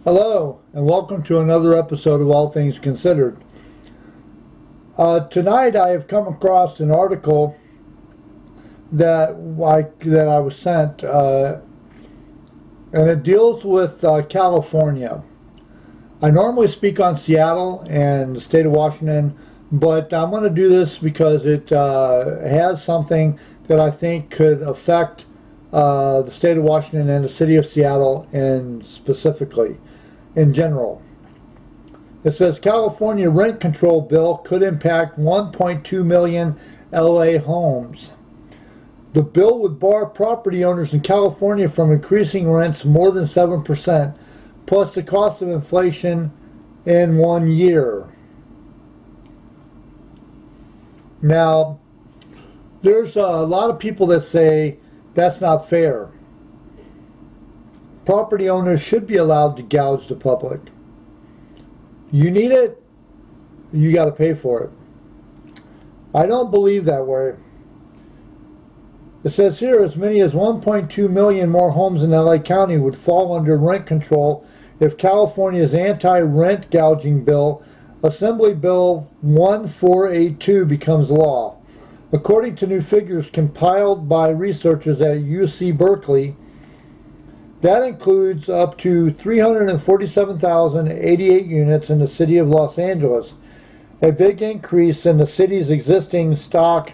Hello, and welcome to another episode of All Things Considered. Tonight I have come across an article that I was sent, and it deals with California. I normally speak on Seattle and the state of Washington, but I'm going to do this because it has something that I think could affect the state of Washington and the city of Seattle, and specifically, in general. It says California rent control bill could impact 1.2 million LA homes. The bill would bar property owners in California from increasing rents more than 7%, plus the cost of inflation in 1 year. Now, there's a lot of people that say that's not fair. Property owners should be allowed to gouge the public. You need it, you got to pay for it. I don't believe that way. It says here as many as 1.2 million more homes in LA County would fall under rent control if California's anti-rent gouging bill, Assembly Bill 1482, becomes law. According to new figures compiled by researchers at UC Berkeley, that includes up to 347,088 units in the city of Los Angeles, a big increase in the city's existing stock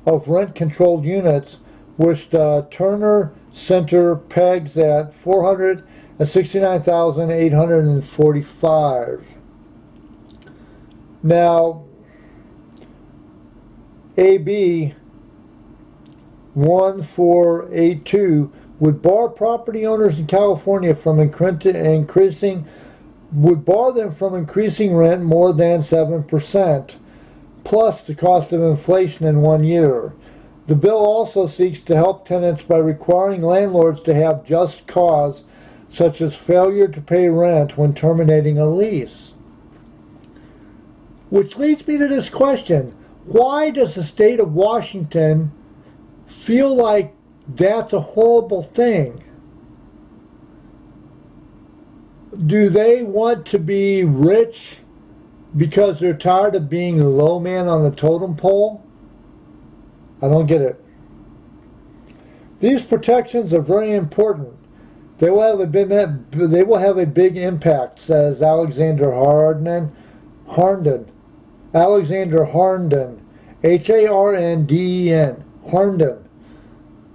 of rent-controlled units, which the Turner Center pegs at 469,845. Now, AB 1482 would bar property owners in California from increasing rent more than 7%, plus the cost of inflation in 1 year. The bill also seeks to help tenants by requiring landlords to have just cause, such as failure to pay rent when terminating a lease. Which leads me to this question: why does the state of Washington feel like that's a horrible thing? Do they want to be rich because they're tired of being the low man on the totem pole? I don't get it. These protections are very important. They will have a big impact, says Alexander Harnden, Harnden, Harnden,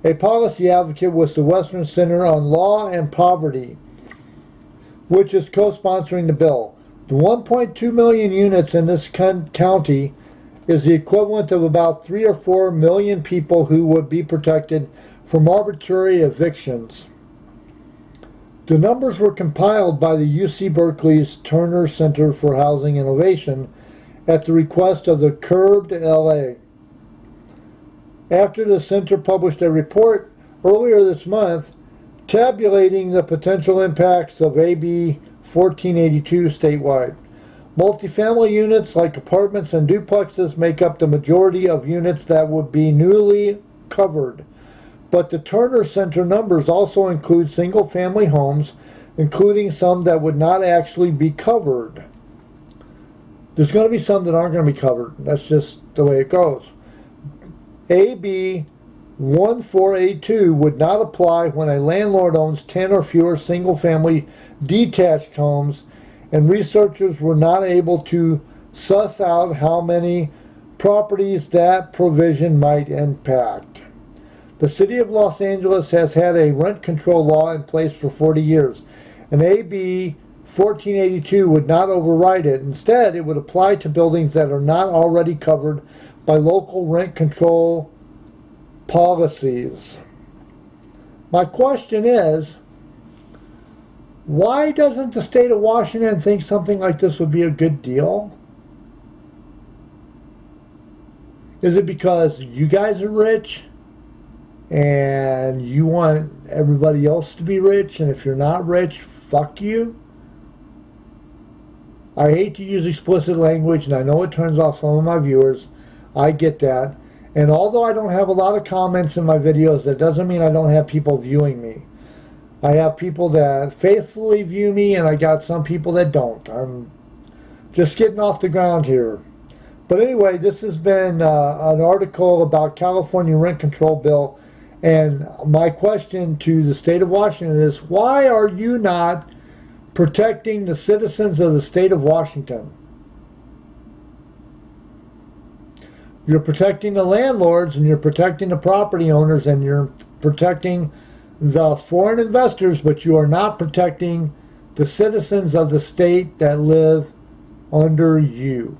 a policy advocate with the Western Center on Law and Poverty, which is co-sponsoring the bill. The 1.2 million units in this county is the equivalent of about 3 or 4 million people who would be protected from arbitrary evictions. The numbers were compiled by the UC Berkeley's Turner Center for Housing Innovation at the request of the Curbed LA. After the center published a report earlier this month tabulating the potential impacts of AB 1482 statewide. Multifamily units like apartments and duplexes make up the majority of units that would be newly covered. But the Turner Center numbers also include single-family homes, including some that would not actually be covered. There's going to be some that aren't going to be covered. That's just the way it goes. AB 1482 would not apply when a landlord owns 10 or fewer single-family detached homes, and researchers were not able to suss out how many properties that provision might impact. The city of Los Angeles has had a rent control law in place for 40 years, and AB 1482 would not override it. Instead, it would apply to buildings that are not already covered by local rent control policies. My question is, why doesn't the state of Washington think something like this would be a good deal? Is it because you guys are rich and you want everybody else to be rich, and if you're not rich, fuck you? I hate to use explicit language, and I know it turns off some of my viewers. I get that. And although I don't have a lot of comments in my videos, that doesn't mean I don't have people viewing me. I have people that faithfully view me, and I got some people that don't. I'm just getting off the ground here. But anyway, this has been an article about California rent control bill. And my question to the state of Washington is, why are you not protecting the citizens of the state of Washington? You're protecting the landlords, and you're protecting the property owners, and you're protecting the foreign investors, but you are not protecting the citizens of the state that live under you.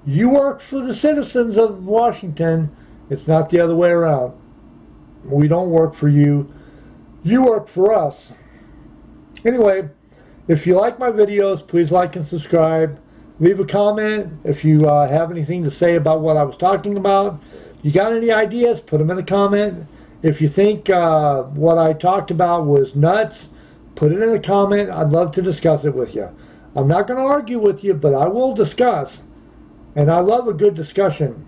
You work for the citizens of Washington. It's not the other way around. We don't work for you. You work for us. Anyway, if you like my videos, please like and subscribe. Leave a comment if you have anything to say about what I was talking about. You got any ideas, put them in a comment. If you think what I talked about was nuts, put it in a comment. I'd love to discuss it with you. I'm not going to argue with you, but I will discuss. And I love a good discussion,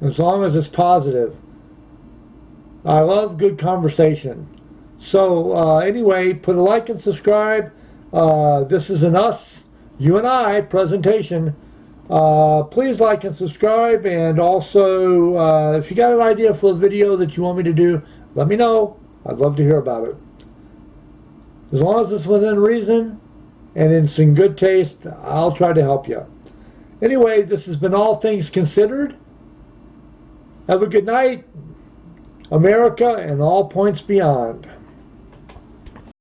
as long as it's positive. I love good conversation. So anyway, put a like and subscribe. This is an us, you and I presentation. Please like and subscribe, and also if you got an idea for a video that you want me to do, let me know. I'd love to hear about it. As long as it's within reason and it's in good taste, I'll try to help you. Anyway, this has been All Things Considered. Have a good night, America, and all points beyond.